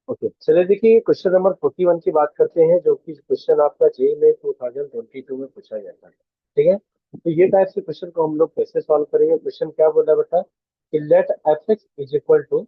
Okay, चलिए देखिए question number 41 की बात करते हैं, जो कि क्वेश्चन आपका जे में 2022 में पूछा गया था। ठीक है, तो ये टाइप से क्वेश्चन को हम लोग कैसे सॉल्व करेंगे। क्वेश्चन क्या बोला बेटा कि let f x is equal to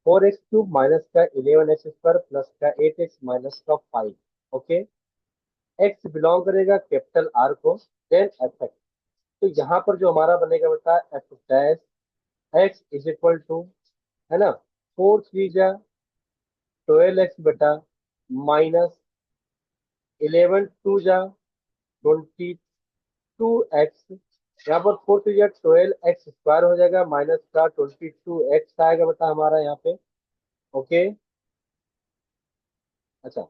4x³ minus का 11x² प्लस का 8x माइनस का 5। ओके, एक्स बिलोंग करेगा कैपिटल आर को, देन एफ एक्स। तो यहाँ पर जो हमारा बनेगा बेटा f dash x is equal to, है ना, 4 3 जा 12x बेटा माइनस 11 2 जा 22x। यहाँ पर 4 3 जा 12x² हो जाएगा, माइनस का 22x आएगा बेटा हमारा यहाँ पे। ओके, अच्छा,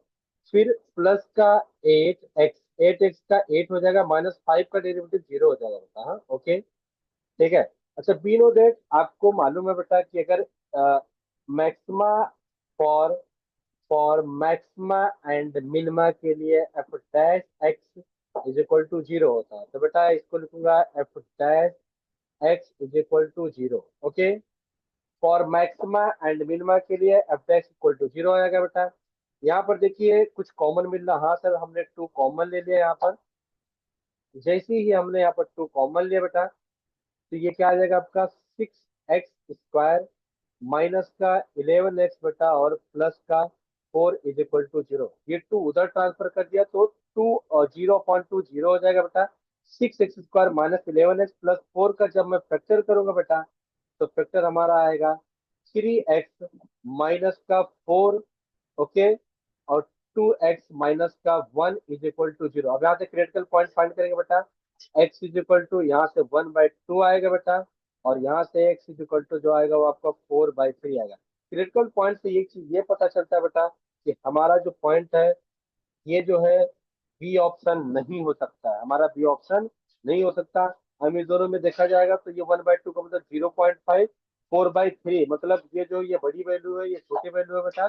फिर प्लस का 8x, 8x का 8 हो जाएगा, माइनस 5 का डेरिवेटिव 0 हो जाएगा बेटा। हाँ, ओके, ठीक है। अच्छा, बी नो दैट आपको मालूम है बेटा कि अगर maxima for for maxima and minima के लिए f dash x is equal to 0 होता है, तो बेटा इसको लिखूंगा f dash x is equal to 0। Okay, for maxima and minima के लिए एफ डैश इक्वल टू 0 आएगा बेटा। यहाँ पर देखिए कुछ कॉमन मिल रहा, हाँ सर हमने टू कॉमन ले लिया यहाँ पर। जैसे ही हमने यहाँ पर टू कॉमन लिया बेटा, तो ये क्या आ जाएगा आपका 6x² माइनस का 11x बेटा और प्लस का 4 इज इक्वल टू 0। ये टू उधर ट्रांसफर कर दिया तो 2 और 0.20 हो जाएगा बेटा। 6x² माइनस 11x प्लस 4 का जब मैं फैक्टर करूंगा बेटा, तो फैक्टर हमारा आएगा 3x माइनस का 4। ओके, और 2x माइनस का 1 इज इक्वल टू 0। अब यहाँ से क्रिटिकल पॉइंट फाइंड करेंगे बेटा। x इज इक्वल टू यहाँ से 1/2 आएगा बेटा, और यहाँ से x इज इक्वल टू जो आएगा वो आपका 4/3 आएगा। क्रिटिकल पॉइंट से एक चीज ये पता चलता है बेटा कि हमारा जो पॉइंट है ये जो है बी ऑप्शन नहीं हो सकता है, हमारा बी ऑप्शन नहीं हो सकता। हम इस दोनों में देखा जाएगा तो ये 1/2 का मतलब 0.5, 4/3 मतलब ये जो ये बड़ी वैल्यू है ये छोटी वैल्यू है बेटा।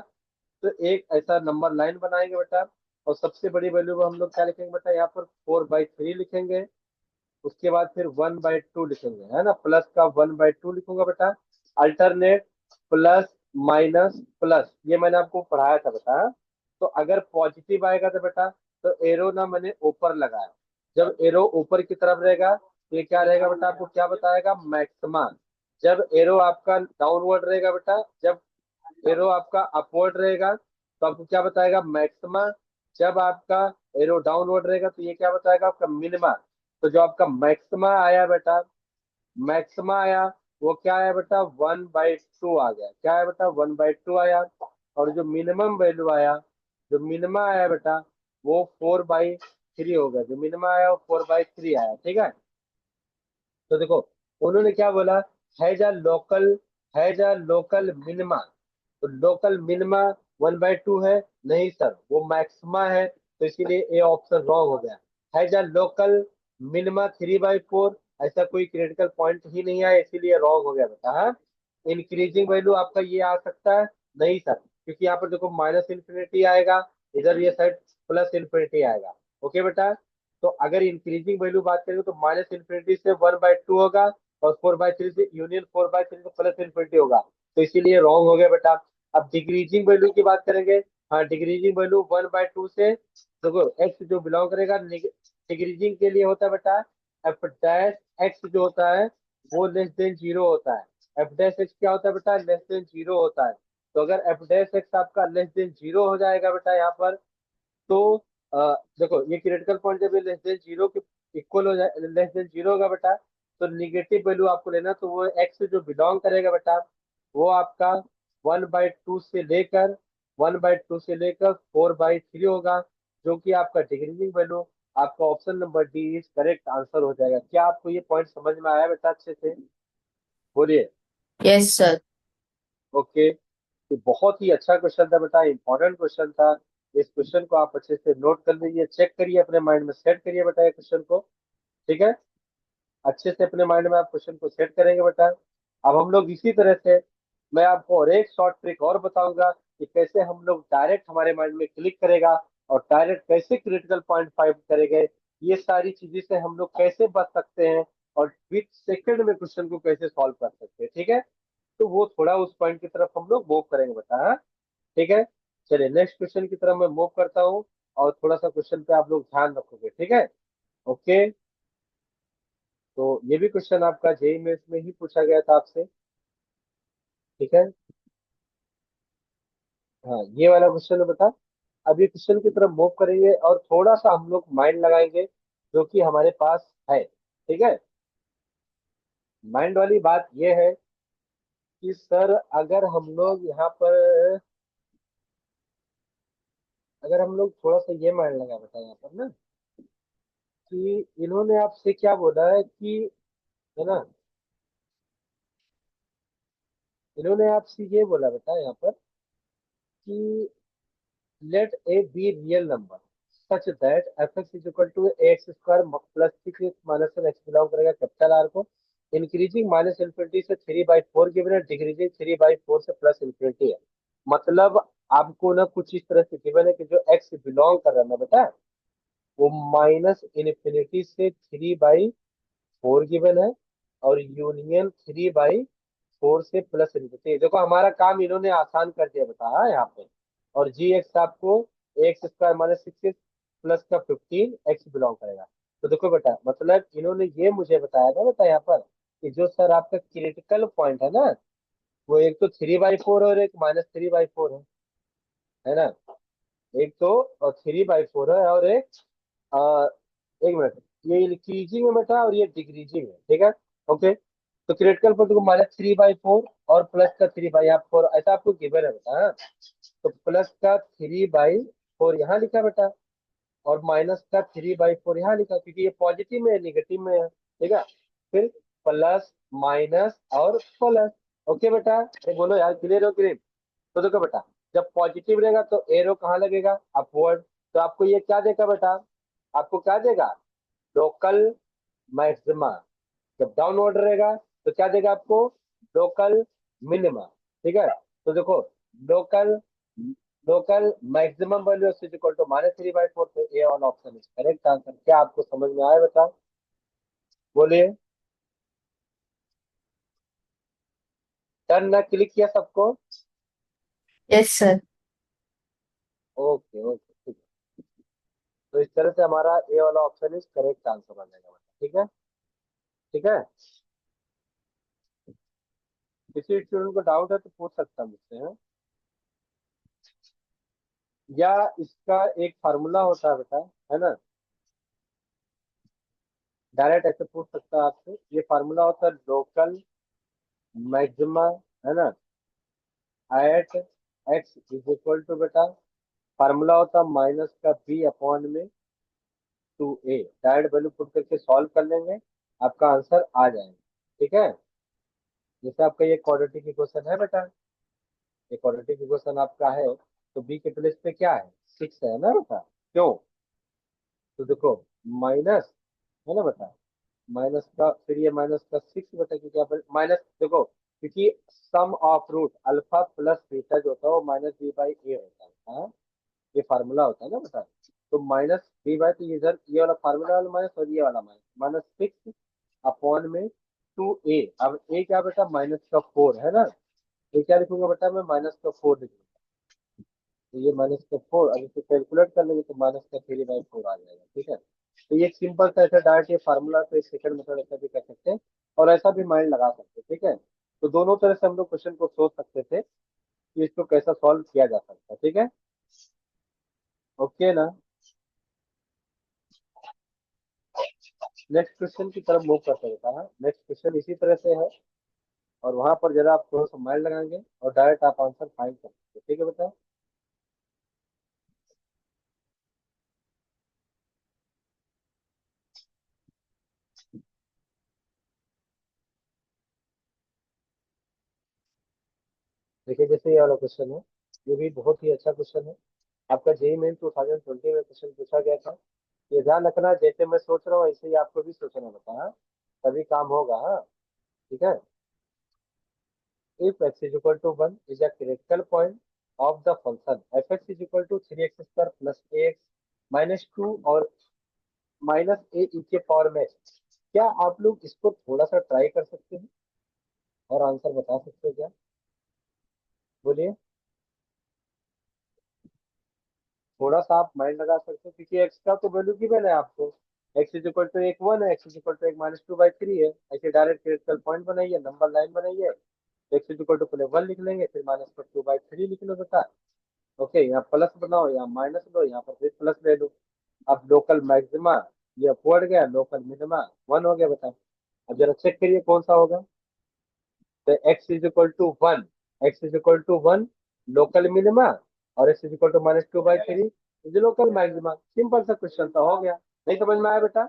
तो एक ऐसा नंबर लाइन बनाएंगे बेटा, और सबसे बड़ी वैल्यू को हम लोग क्या लिखेंगे बेटा, यहाँ पर 4/3 लिखेंगे। उसके बाद फिर 1/2 लिखेंगे, है ना, प्लस का 1/2 लिखूंगा बेटा। अल्टरनेट प्लस माइनस प्लस, ये मैंने आपको पढ़ाया था बेटा। तो अगर पॉजिटिव आएगा तो बेटा, तो एरो ना मैंने ऊपर लगाया। जब एरो ऊपर की तरफ रहेगा तो ये क्या रहेगा बेटा, आपको क्या बताएगा, मैक्सिमा। जब एरो आपका डाउनवर्ड रहेगा बेटा, जब एरो आपका अपवर्ड रहेगा तो आपको क्या बताएगा, मैक्सिमा। जब आपका एरो डाउनवर्ड रहेगा तो ये क्या बताएगा, आपका मिनिमा। तो जो आपका मैक्सिमा आया बेटा, मैक्सिमा आया वो क्या आया बेटा, 1/2 आ गया। क्या आया बेटा, 1/2 आया। और जो मिनिमम वैल्यू आया, जो मिनिमा आया बेटा, वो 4/3 हो गया। जो मिनिमा आया वो 4/3 आया। ठीक है, तो देखो उन्होंने क्या बोला, हैज अ लोकल मिनिमा। तो लोकल मिनिमा 1/2 है, नहीं सर वो मैक्सिमा है, तो इसीलिए ए ऑप्शन रॉन्ग हो गया। हैज अ लोकल मिनिमा 3/4, ऐसा कोई क्रिटिकल पॉइंट ही नहीं है, इसीलिए रॉन्ग हो गया बेटा। हाँ, इंक्रीजिंग वैल्यू आपका ये आ सकता है, नहीं सर, क्योंकि यहाँ पर देखो माइनस इन्फिनिटी आएगा, इधर ये साइड प्लस इन्फिनिटी आएगा। ओके बेटा, तो अगर इंक्रीजिंग वैल्यू बात करेंगे तो माइनस इन्फिनिटी से 1/2 होगा, और 4/3 से यूनियन 4/3 से प्लस इन्फिनिटी होगा, तो इसीलिए रॉन्ग हो गया बेटा। अब डिक्रीजिंग वैल्यू की बात करेंगे। हाँ, डिक्रीजिंग वैल्यू 1/2 से, देखो एक्स जो बिलोंग करेगा डिक्रीजिंग के लिए होता है बेटा, एफ डैश एक्स जो होता है वो लेस देन 0 होता है। एफ डैश एक्स क्या होता है बेटा, लेस देन 0 होता है। तो अगर एफ डैश एक्स आपका लेस देन 0 हो जाएगा बेटा यहाँ पर, तो देखो ये क्रिटिकल पॉइंट जब लेस देन 0 के इक्वल हो जाए, लेस देन 0 होगा बेटा, तो निगेटिव वैल्यू आपको लेना, तो वो एक्स जो बिलोंग करेगा बेटा, वो आपका 1/2 से लेकर 1/2 से लेकर 4/3 होगा, जो कि आपका डिक्रीजिंग वैल्यू। आपका option number D is correct answer हो जाएगा। क्या आपको ये पॉइंट समझ में आया बेटा अच्छे से, बोलिए। Yes sir. ओके, तो बहुत ही अच्छा क्वेश्चन था बेटा, इंपॉर्टेंट क्वेश्चन था। इस क्वेश्चन को आप अच्छे से नोट कर लीजिए, चेक करिए, अपने माइंड में सेट करिए बेटा ये क्वेश्चन को। ठीक है, अच्छे से अपने माइंड में आप क्वेश्चन को सेट करेंगे बेटा। अब हम लोग इसी तरह से, मैं आपको और एक शॉर्ट ट्रिक और बताऊंगा कि कैसे हम लोग डायरेक्ट हमारे माइंड में क्लिक करेगा, और डायरेक्ट कैसे क्रिटिकल पॉइंट फाइंड करेंगे। ये सारी चीजें से हम लोग कैसे बच सकते हैं, और विथ सेकंड में क्वेश्चन को कैसे सॉल्व कर सकते हैं। ठीक है, तो वो थोड़ा उस पॉइंट की तरफ हम लोग मूव करेंगे बेटा। हाँ, ठीक है। चलिए नेक्स्ट क्वेश्चन की तरफ मैं मूव करता हूँ, और थोड़ा सा क्वेश्चन पे आप लोग ध्यान रखोगे, ठीक है। ओके। तो ये भी क्वेश्चन आपका जेई मेंस में ही पूछा गया था आपसे, ठीक है। हाँ, ये वाला क्वेश्चन है बता। अब ये क्वेश्चन की तरफ मूव करेंगे और थोड़ा सा हम लोग माइंड लगाएंगे, जो कि हमारे पास है, ठीक है। माइंड वाली बात ये है कि सर अगर हम लोग यहाँ पर, अगर हम लोग थोड़ा सा ये माइंड लगा बेटा यहाँ पर ना, कि इन्होंने आपसे क्या बोला है कि, है ना, इन्होंने आपसे ये बोला बेटा यहाँ पर कि let a b real number such that f x is equal to x square plus six x minus x belong करेगा कैपिटल आर को, इंक्रीजिंग माइनस इन्फिनिटी से 3/4 गिवन है, डिक्रीजिंग 3/4 से प्लस इन्फिनिटी है। मतलब आपको ना कुछ इस तरह से गिवन है कि जो एक्स बिलोंग कर रहा है ना बेटा, वो माइनस इन्फिनिटी से 3/4 गिवन है, और यूनियन 3/4 से प्लस इन्फिनिटी। देखो हमारा काम इन्होंने आसान कर दिया बेटा, हाँ, यहाँ पे। और जी एक्स आपको एक्स स्क्वायर माइनस 6 प्लस का 15 एक्स बिलोंग करेगा। तो देखो बेटा, मतलब इन्होंने ये मुझे बताया था बेटा यहाँ पर कि जो सर आपका क्रिटिकल पॉइंट है ना, वो एक तो 3/4 और एक -3/4 है ना। एक तो 3/4 है, और एक, आ, एक मिनट, ये इंक्रीजिंग में बैठा और ये डिक्रीजिंग है, ठीक है। ओके। तो क्रिटिकल पॉइंट को -3/4 और प्लस का 3/4 ऐसा आपको गिवन है बेटा, हाँ। तो प्लस का 3/4 यहाँ लिखा बेटा, और माइनस का 3/4 यहाँ लिखा, क्योंकि ये पॉजिटिव में है, निगेटिव में है, ठीक है। फिर प्लस माइनस और प्लस। ओके बेटा, ये बोलो यार, क्लियर हो क्लियर। तो देखो बेटा, जब पॉजिटिव रहेगा तो एरो कहाँ लगेगा, अपवर्ड। तो आपको ये क्या देगा बेटा, आपको क्या देगा, लोकल मैक्सिमा। जब डाउनवर्ड रहेगा तो क्या देगा आपको, लोकल मिनिमा, ठीक है। तो देखो, local local maximum value is equal to -3/4, तो A on option is correct answer. क्या आपको समझ में आया बताओ, बोलिए। टर्न ना क्लिक किया सबको। Yes sir. ओके ओके, ठीक है। तो इस तरह से हमारा ए वाला ऑप्शन इज करेक्ट आंसर आ जाएगा, ठीक है। ठीक है। किसी स्टूडेंट को डाउट है तो पूछ सकता है मुझसे, है। या इसका एक फार्मूला होता है बेटा, है ना, डायरेक्ट ऐसे पूछ सकता है आपसे। ये फार्मूला होता है लोकल मैक्सिमा, है ना, at x is equal to बेटा, फार्मूला होता है माइनस का बी अपॉन में 2a। डायरेक्ट वैल्यू पुट करके सॉल्व कर लेंगे, आपका आंसर आ जाएगा, ठीक है। जैसे आपका ये क्वाड्रेटिक इक्वेशन है बेटा, ये क्वाड्रेटिक इक्वेशन आपका है, तो बी के प्लेस पे क्या है, 6 है ना बेटा, क्यों। तो देखो, माइनस, है ना बेटा, माइनस का, फिर ये माइनस का 6 बटा के क्या, माइनस, देखो क्योंकि sum of root alpha plus beta जो होता है वो -b/a होता है, हाँ। ये फार्मूला होता है ना बेटा। तो -b/, तो इधर ये वाला फार्मूला वाला माइनस, और ये वाला माइनस, -6 अपॉन में 2a। अब a क्या बेटा, -4 है ना। ये क्या लिखूंगा बेटा, मैं -4 लिखूंगा। तो ये -4, अब इसे कैलकुलेट कर लेंगे तो -3/4 आ जाएगा, ठीक है। तो ये सिंपल सा ऐसा डायरेक्ट ये फार्मूला पे सेकंड मेथड ऐसा भी कर सकते हैं, और ऐसा भी माइंड लगा सकते हैं, ठीक है। तो दोनों तरह से हम लोग क्वेश्चन को सोच सकते थे कि इसको कैसा सॉल्व किया जा सकता है, ठीक है। ओके ना। नेक्स्ट क्वेश्चन की तरफ मूव करते हैं, नेक्स्ट क्वेश्चन इसी तरह से है, और वहां पर जरा आप थोड़ा सा माइंड लगाएंगे और डायरेक्ट आप आंसर फाइंड कर सकते हैं, ठीक है बेटा। देखिए जैसे ये वाला क्वेश्चन है, ये भी बहुत ही अच्छा क्वेश्चन है। आपका जेई मेन 2020 में क्वेश्चन पूछा गया था। ये ध्यान रखना, जैसे मैं सोच रहा हूँ ऐसे ही आपको भी सोचना होता है, हाँ? तभी काम होगा, हाँ। ठीक है। If x is equal to 1 is a critical point of the function f x is equal to 3x² plus x minus 2 और -a e के पावर में, क्या आप लोग इसको थोड़ा सा ट्राई कर सकते हैं और आंसर बता सकते हैं क्या, बोलिए। थोड़ा सा आप माइंड लगा सकते हो, क्योंकि एक्स का तो वैल्यू गिवन है आपको। एक्स इज इक्वल टू एक वन है, एक्स इज इक्वल टू एक माइनस टू बाई थ्री है। ऐसे डायरेक्ट क्रिटिकल पॉइंट बनाइए, नंबर लाइन बनाइए। एक्स इज इक्वल टू पहले वन लिख लेंगे, फिर माइनस पर टू बाई थ्री लिख लो बेटा। ओके, यहाँ प्लस बनाओ, यहाँ माइनस लो, यहाँ पर फिर प्लस ले लो। अब लोकल मैक्सिमा ये अपवर्ड गया, लोकल मिनिमा वन हो गया बेटा। अब जरा चेक करिए कौन सा होगा। तो X is equal to one, X is equal to one local minima, और X is equal to minus two by three is local maxima. Simple सा क्वेश्चन तो हो गया। नहीं समझ में आया बेटा?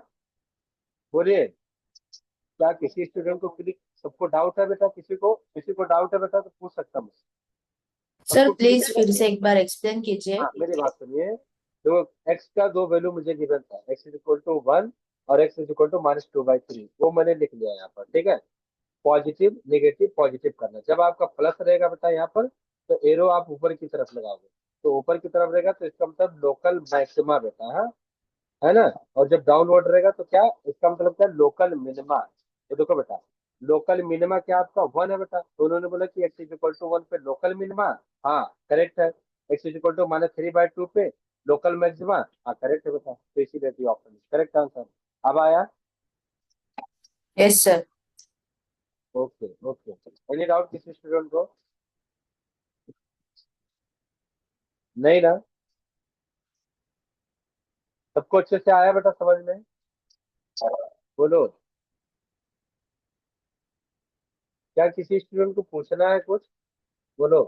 बोलिए। क्या किसी स्टूडेंट को क्लिक, सबको डाउट है बेटा? किसी को डाउट है बेटा तो पूछ सकता हूँ। सर सबको क्लिक प्लीज है? फिर से एक बार एक्सप्लेन कीजिए। हाँ, मेरी बात सुनिए। तो एक्स का दो वैल्यू मुझे गिवन था, X is equal to one और X is equal to minus two by three, वो मैंने लिख लिया यहाँ पर, ठीक है। पॉजिटिव नेगेटिव पॉजिटिव करना, जब आपका प्लस रहेगा बेटा यहाँ पर, तो एरो आप ऊपर की तरफ लगाओगे। तो ऊपर की तरफ रहेगा तो इसका मतलब लोकल मैक्सिमा बेटा, है ना। और जब डाउनवर्ड रहेगा तो क्या, इसका मतलब क्या, लोकल मिनिमा। ये देखो बेटा, लोकल मिनिमा क्या आपका वन है बेटा, तो उन्होंने बोला कि x is equal to one पे लोकल मिनिमा। हाँ करेक्ट है। X is equal to minus three by two पे लोकल मैक्सिमा। हाँ करेक्ट है बेटा, तो इसीलिए ऑप्शन करेक्ट आंसर। अब आया? Yes sir. Okay okay. Any doubt किसी स्टूडेंट को? नहीं ना? सबको अच्छे से आया बेटा समझ में? बोलो। क्या किसी स्टूडेंट को पूछना है कुछ? बोलो।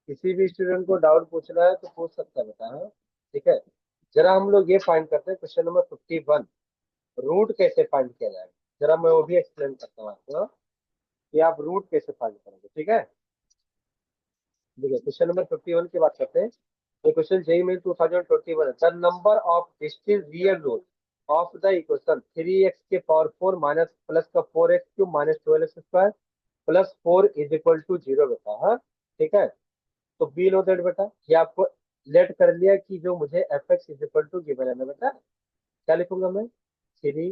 किसी भी स्टूडेंट को डाउट पूछना है तो पूछ सकता है बेटा, हाँ? ठीक है। जरा हम लोग ये फाइंड करते हैं, क्वेश्चन नंबर 51, रूट कैसे फाइंड किया जाएगा। जरा मैं वो भी एक्सप्लेन करता हूँ आपको, हाँ? कि आप रूट कैसे फाइंड करोगे, ठीक है। देखिए क्वेश्चन नंबर 51 की बात करते हैं। ये क्वेश्चन जेई में 2021 है। The number of distinct real root of the equation three x के पावर फोर माइनस प्लस का four x cube minus twelve x square plus four is equal to zero बेटा, हाँ ठीक है। तो बी नो दैट बेटा, ये आपको लेट कर लिया कि जो मुझे f x is equal to given है ना बेटा, क्या लिखूंगा मैं, थ्री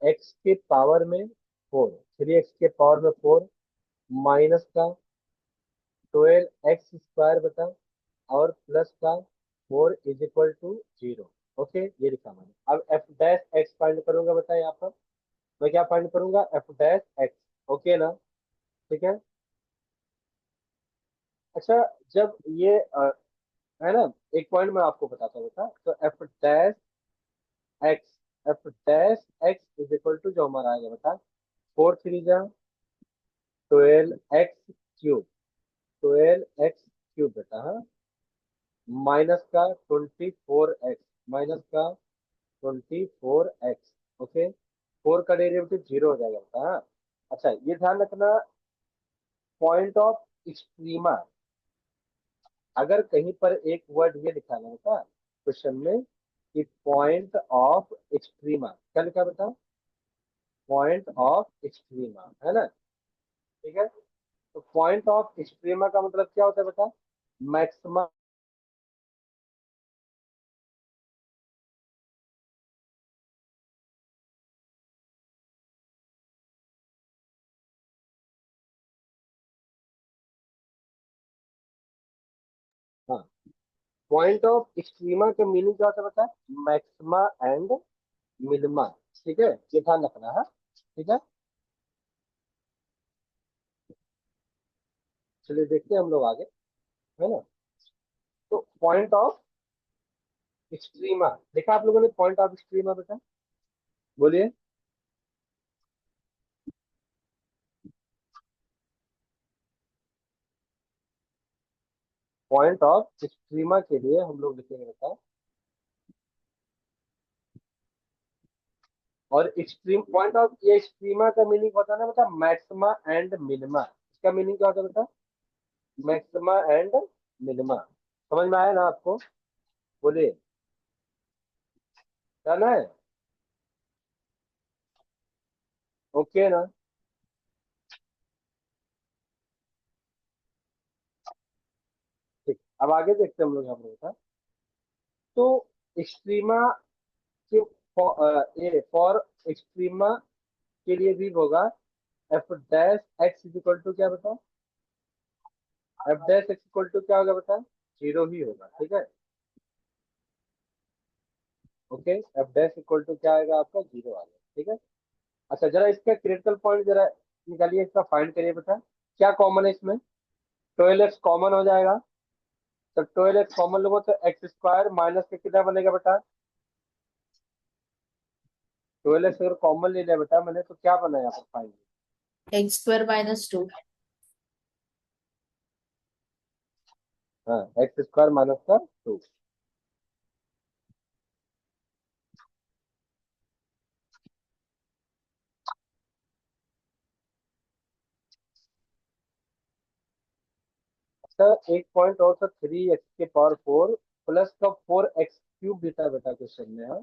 एक्स के पावर में फोर, थ्री एक्स के पावर में फोर माइनस का ट्वेल्व एक्स स्क्वायर बता, और प्लस का four is equal to zero. Okay, ये लिखा मैंने। अब एफ डैश एक्स फाइंड करूंगा बेटा, यहाँ पर मैं क्या फाइंड करूंगा, एफ डैश एक्स। ओके ना? ठीक है। अच्छा, जब ये है ना, एक पॉइंट मैं आपको बताता हूँ बेटा। तो f dash x, f dash x is equal to जो हमारा आएगा बेटा, फोर थ्री जा twelve x cube, twelve x cube बेटा, हाँ माइनस का ट्वेंटी फोर एक्स, माइनस का twenty four x. Okay, four का डेरिवेटिव जीरो हो जाएगा बेटा, हाँ। अच्छा ये ध्यान रखना, पॉइंट ऑफ एक्सट्रीमा, अगर कहीं पर एक वर्ड ये लिखा है बेटा क्वेश्चन में कि पॉइंट ऑफ एक्सट्रीमा, क्या लिखा बेटा, पॉइंट ऑफ एक्सट्रीमा, है ना। ठीक है। तो पॉइंट ऑफ एक्सट्रीमा का मतलब क्या होता है बेटा, मैक्सिमम। हाँ, पॉइंट ऑफ एक्सट्रीमा का मीनिंग क्या होता है बेटा, मैक्सिमा एंड मिनिमा। ठीक है, ये ध्यान रखना है। ठीक है, चलिए देखते हैं हम लोग आगे, है ना। तो पॉइंट ऑफ एक्सट्रीमा देखा आप लोगों ने, पॉइंट ऑफ एक्सट्रीमा बेटा, बोलिए। पॉइंट ऑफ एक्सट्रीमा के लिए हम लोग लिखेंगे बेटा, और एक्सट्रीम पॉइंट ऑफ ये एक्सट्रीमा का मीनिंग होता है ना बेटा, मैक्सिमा एंड मिनिमा। इसका मीनिंग क्या होता है बेटा, मैक्सिमा एंड मिनिमा। समझ में आया ना आपको? बोलिए, क्या ना है? ओके ना? ठीक, अब आगे देखते हैं हम लोग यहाँ पर बेटा। तो एक्सट्रीमा के ये फॉर एक्सट्रीमा के लिए भी होगा f dash x is equal to क्या बेटा, f dash x equal to क्या होगा बेटा, जीरो ही होगा, ठीक है। Okay, f dash equal to क्या आएगा आपका, जीरो आ गया, ठीक है। अच्छा जरा इसका क्रिटिकल पॉइंट जरा निकालिए, इसका फाइंड करिए बेटा, क्या कॉमन है इसमें, 12x कॉमन हो जाएगा। तो 12x कॉमन लोगो तो एक्स स्क्वायर माइनस के कितना बनेगा बेटा, 12x अगर कॉमन ले लिया बेटा मैंने तो क्या बना यहाँ पर फाइंड, x² - 2। हाँ एक्स स्क्वायर माइनस का 2। अच्छा एक पॉइंट और था, 3x के पावर 4 प्लस का 4x क्यूब भी था बेटा क्वेश्चन में, हाँ।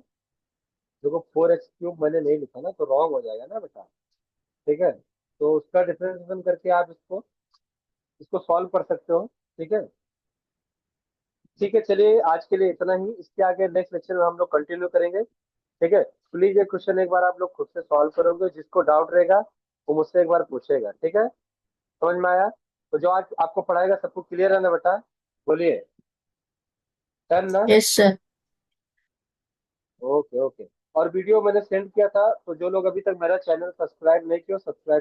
देखो 4x क्यूब मैंने नहीं लिखा ना तो रॉन्ग हो जाएगा ना बेटा, ठीक है। तो उसका डिफरेंशिएशन करके आप इसको इसको सॉल्व कर सकते हो, ठीक है। ठीक है चलिए आज के लिए इतना ही, इसके आगे नेक्स्ट लेक्चर में हम लोग कंटिन्यू करेंगे, ठीक है। प्लीज ये क्वेश्चन एक बार आप लोग खुद से सॉल्व करोगे, जिसको डाउट रहेगा वो मुझसे एक बार पूछेगा, ठीक है। समझ में आया, तो जो आज आपको पढ़ाएगा सबको क्लियर है ना बेटा, बोलिए, डन ना। Yes sir. Okay okay. और वीडियो मैंने सेंड किया था, तो जो लोग अभी तक मेरा चैनल सब्सक्राइब नहीं किया सब्सक्राइब